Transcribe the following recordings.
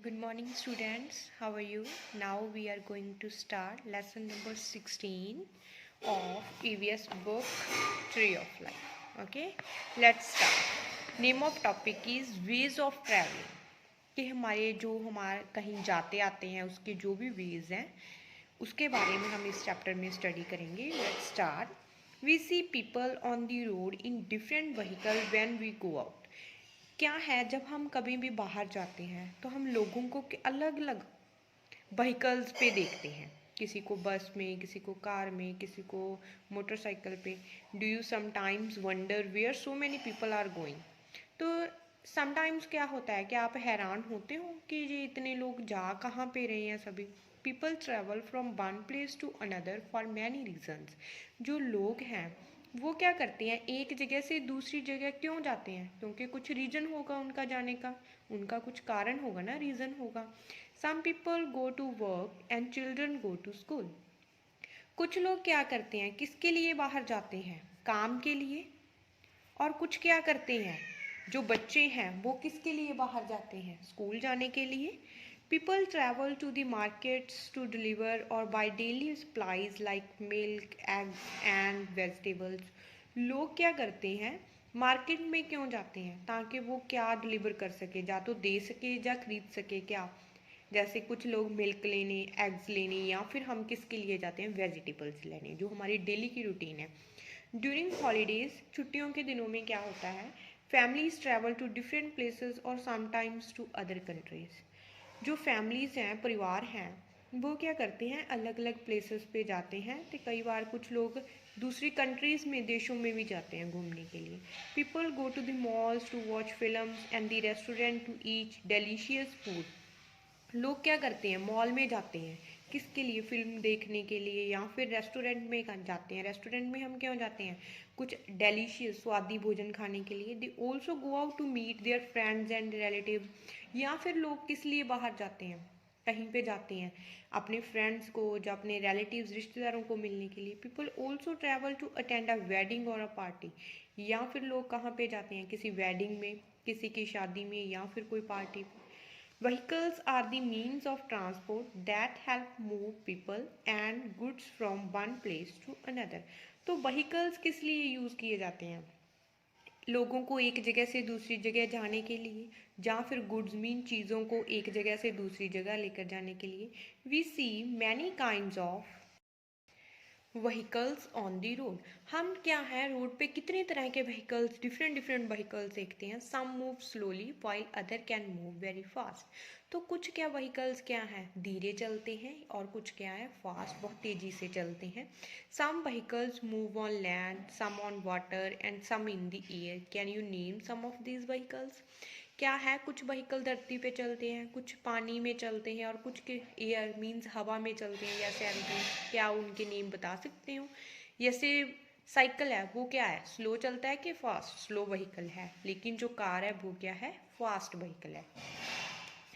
Good morning, students. How are you? Now we are going to start lesson number 16 of EVS book Tree of Life. Okay, let's start. Name of topic is ways of traveling. कि हमारे कहीं जाते आते हैं उसके जो भी veg हैं उसके बारे में हम इस चैप्टर में स्टडी करेंगे. Let's start. We see people on the road in different vehicle when we go out. क्या है, जब हम कभी भी बाहर जाते हैं तो हम लोगों को अलग अलग व्हीकल्स पे देखते हैं. किसी को बस में, किसी को कार में, किसी को मोटरसाइकिल पे. Do you sometimes wonder where so many people are going. तो समटाइम्स क्या होता है कि आप हैरान होते हो कि ये इतने लोग जा कहाँ पे रहे हैं सभी. People travel from one place to another for many reasons. जो लोग हैं वो क्या करते हैं, एक जगह से दूसरी जगह क्यों जाते हैं? क्योंकि कुछ रीज़न होगा उनका जाने का, उनका कुछ कारण होगा ना, रीज़न होगा. Some people go to work and children go to school. कुछ लोग क्या करते हैं, किसके लिए बाहर जाते हैं? काम के लिए. और कुछ क्या करते हैं, जो बच्चे हैं वो किसके लिए बाहर जाते हैं? स्कूल जाने के लिए. People travel to the markets to deliver और buy daily supplies like milk, eggs and vegetables. लोग क्या करते हैं, मार्केट में क्यों जाते हैं? ताकि वो क्या डिलीवर कर सके, या तो दे सके या खरीद सके. क्या, जैसे कुछ लोग मिल्क लेने, एग्स लेने, या फिर हम किसके लिए जाते हैं, वेजिटेबल्स लेने, जो हमारी डेली की रूटीन है. ड्यूरिंग हॉलीडेज, छुट्टियों के दिनों में क्या होता है, families travel to different places और समटाइम्स टू अदर कंट्रीज. जो फैमिलीज़ हैं, परिवार हैं, वो क्या करते हैं, अलग अलग प्लेसेस पे जाते हैं. तो कई बार कुछ लोग दूसरी कंट्रीज़ में, देशों में भी जाते हैं घूमने के लिए. People go to the malls to watch films and the restaurant to eat delicious food. लोग क्या करते हैं, मॉल में जाते हैं किसके लिए, फिल्म देखने के लिए, या फिर रेस्टोरेंट में जाते हैं. रेस्टोरेंट में हम क्यों जाते हैं, कुछ डेलीशियस स्वादी भोजन खाने के लिए. They also go out to meet their friends and relative. या फिर लोग किस लिए बाहर जाते हैं, कहीं पे जाते हैं अपने फ्रेंड्स को या अपने रिलेटिव्स, रिश्तेदारों को मिलने के लिए. People also travel to attend a wedding और अ पार्टी. या फिर लोग कहाँ पे जाते हैं, किसी वेडिंग में, किसी की शादी में, या फिर कोई party. Vehicles are the means of transport that help move people and goods from one place to another. तो vehicles किस लिए यूज़ किए जाते हैं? लोगों को एक जगह से दूसरी जगह जाने के लिए, या फिर गुड्स मीन चीज़ों को एक जगह से दूसरी जगह लेकर जाने के लिए. We see many kinds of vehicles on the road. हम क्या है, रोड पे कितने तरह के व्हीकल्स, डिफरेंट डिफरेंट व्हीकल्स देखते हैं. Some move slowly while other can move very fast. तो कुछ क्या व्हीकल्स क्या हैं, धीरे चलते हैं, और कुछ क्या है, फास्ट, बहुत तेज़ी से चलते हैं. Some vehicles move on land, some on water and some in the air. Can you name some of these vehicles. क्या है, कुछ व्हीकल धरती पे चलते हैं, कुछ पानी में चलते हैं, और कुछ के एयर मीन्स हवा में चलते हैं, या सैलरी. क्या उनके नेम बता सकते हो? जैसे साइकिल है, वो क्या है, स्लो चलता है कि फास्ट, स्लो व्हीकल है. लेकिन जो कार है वो क्या है, फास्ट व्हीकल है.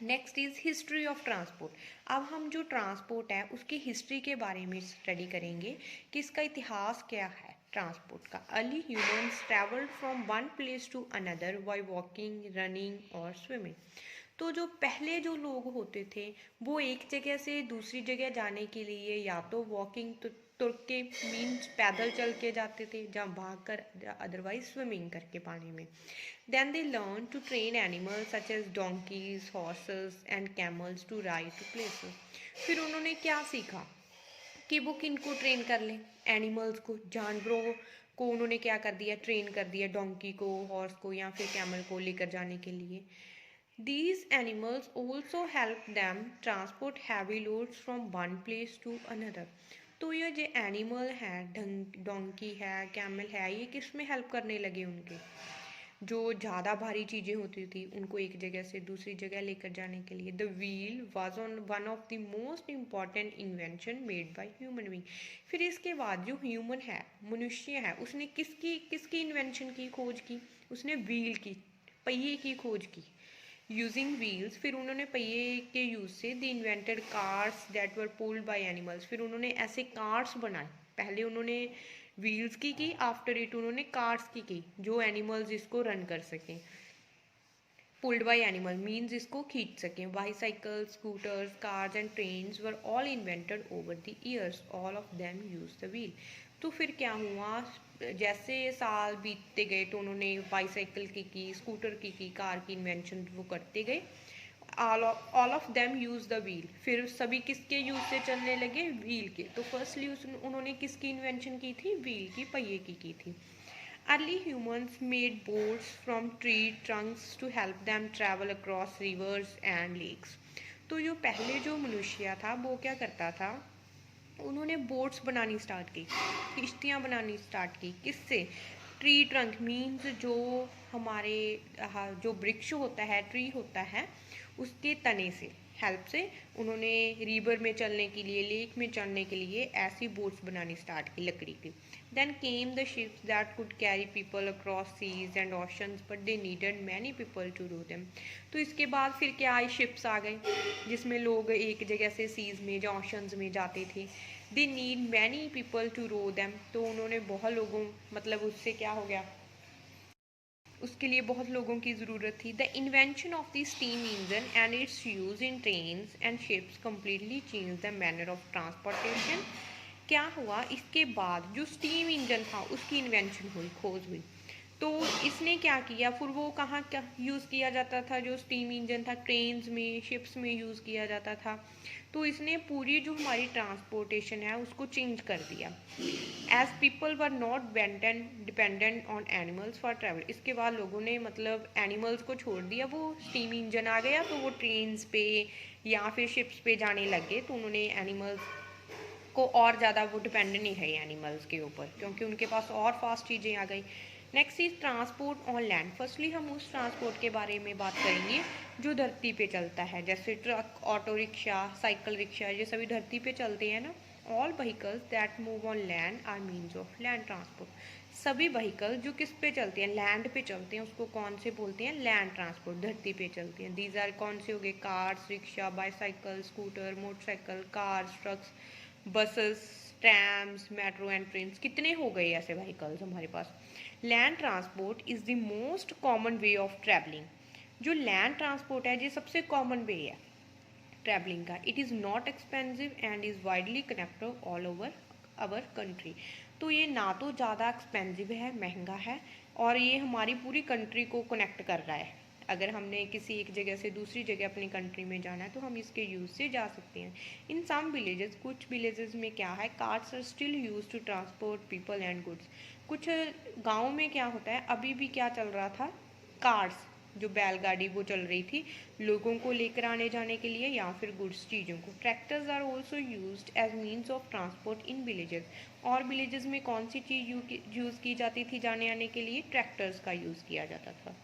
Next is history of transport. अब हम जो ट्रांसपोर्ट है उसकी हिस्ट्री के बारे में स्टडी करेंगे कि इसका इतिहास क्या है ट्रांसपोर्ट का. Early humans travelled from one place to another by walking, running और स्विमिंग. तो जो पहले जो लोग होते थे वो एक जगह से दूसरी जगह जाने के लिए या तो वॉकिंग, तुर के मीन्स पैदल चल के जाते थे, या भाग कर, अदरवाइज स्विमिंग करके पानी में. Then they learn to train animals such as donkeys, horses and camels to ride to places. फिर उन्होंने क्या सीखा कि वो किन को ट्रेन कर लें, एनिमल्स को, जानवरों को उन्होंने क्या कर दिया, ट्रेन कर दिया, डोंकी को, हॉर्स को, या फिर कैमल को लेकर जाने के लिए. These animals also help them transport heavy loads from one place to another. तो ये जो एनिमल है, डोंकी है, कैमल है, ये किस में हेल्प करने लगे उनके, जो ज़्यादा भारी चीज़ें होती थी उनको एक जगह से दूसरी जगह लेकर जाने के लिए. The wheel was on one of the most important invention made by human being. फिर इसके बाद जो ह्यूमन है, मनुष्य है, उसने किसकी किसकी इन्वेंशन की, खोज की, उसने व्हील की, पहिए की खोज की. यूजिंग व्हील्स, फिर उन्होंने पहिए के यूज से the invented cars that were pulled by animals. फिर उन्होंने ऐसे कार्स बनाए, पहले उन्होंने व्हील्स की, आफ्टर इट उन्होंने कार्स की जो एनिमल्स इसको रन कर सकें. पुल्ड बाई एनिमल मीन्स इसको खींच सकें। Bicycle, scooters, cars and trains were all invented over the years, all of them use the wheel. तो फिर क्या हुआ, जैसे साल बीतते गए तो उन्होंने बाईसाइकिल की स्कूटर की कार की इन्वेंशन वो करते गए। All of them use the wheel, फिर सभी किसके यूज से चलने लगे, व्हील के। तो फर्स्टली उन्होंने किसकी इन्वेंशन की थी, व्हील की, पहिए की थी। Early humans made boats from tree trunks to help them travel across rivers and lakes. तो जो पहले जो मनुष्य था वो क्या करता था, उन्होंने बोट्स बनानी स्टार्ट की, किश्तियाँ बनानी स्टार्ट की। किससे, ट्री ट्रंक मीन्स जो हमारे जो वृक्ष होता है, ट्री होता है, उसके तने से हेल्प से उन्होंने रिवर में चलने के लिए, लेक में चलने के लिए ऐसी बोट्स बनानी स्टार्ट की लकड़ी की। Then came the ships that could carry people across seas and oceans but they needed many people to row them. तो इसके बाद फिर क्या आई, शिप्स आ गए जिसमें लोग एक जगह से सीज में या ओशंस में जाते थे। They need many people to row them, तो उन्होंने बहुत लोगों, मतलब उससे क्या हो गया, उसके लिए बहुत लोगों की ज़रूरत थी। The invention of the steam engine and it's use in trains and ships completely change the manner of transportation. क्या हुआ, इसके बाद जो स्टीम इंजन था उसकी इन्वेंशन हुई, खोज हुई। तो इसने क्या किया, फिर वो कहाँ क्या यूज़ किया जाता था, जो स्टीम इंजन था ट्रेन्स में, शिप्स में यूज़ किया जाता था। तो इसने पूरी जो हमारी ट्रांसपोर्टेशन है उसको चेंज कर दिया। As people were not dependent on animals for travel. इसके बाद लोगों ने मतलब एनिमल्स को छोड़ दिया, वो स्टीम इंजन आ गया तो वो ट्रेन्स पे या फिर शिप्स पे जाने लगे, तो उन्होंने एनिमल्स को और ज़्यादा वो डिपेंड नहीं है एनिमल्स के ऊपर, क्योंकि उनके पास और फास्ट चीज़ें आ गई। Next is transport on land. Firstly हम उस ट्रांसपोर्ट के बारे में बात करेंगे जो धरती पे चलता है, जैसे truck, auto rickshaw, cycle rickshaw, ये सभी धरती पे चलते हैं ना। All vehicles that move on land are means of land transport. सभी व्हीकल जो किस पे चलते हैं, लैंड पे चलते हैं, उसको कौन से बोलते हैं, लैंड ट्रांसपोर्ट, धरती पे चलते हैं। दीज आर कौन से हो गए, cars, rickshaw, bicycle, scooter, motorcycle, cars, trucks, buses, trams, metro and train. कितने हो गए ऐसे व्हीकल्स हमारे पास। Land transport is the most common way of travelling. जो लैंड ट्रांसपोर्ट है ये सबसे कॉमन वे है ट्रैवलिंग का। It is not expensive and is widely connected all over our country. तो ये ना तो ज़्यादा एक्सपेंसिव है, महंगा है, और ये हमारी पूरी कंट्री को कनेक्ट कर रहा है। अगर हमने किसी एक जगह से दूसरी जगह अपनी कंट्री में जाना है तो हम इसके यूज़ से जा सकते हैं। इन सम विलेजेस, कुछ विलेजेस में क्या है, cars are still use to transport people and goods. कुछ गाँव में क्या होता है, अभी भी क्या चल रहा था, कार्स, जो बैलगाड़ी वो चल रही थी लोगों को लेकर आने जाने के लिए या फिर गुड्स चीज़ों को। Tractors are also used as means of transport in villages. और विलेजेस में कौन सी चीज़ यूज़ की जाती थी जाने आने के लिए, ट्रैक्टर्स का यूज़ किया जाता था।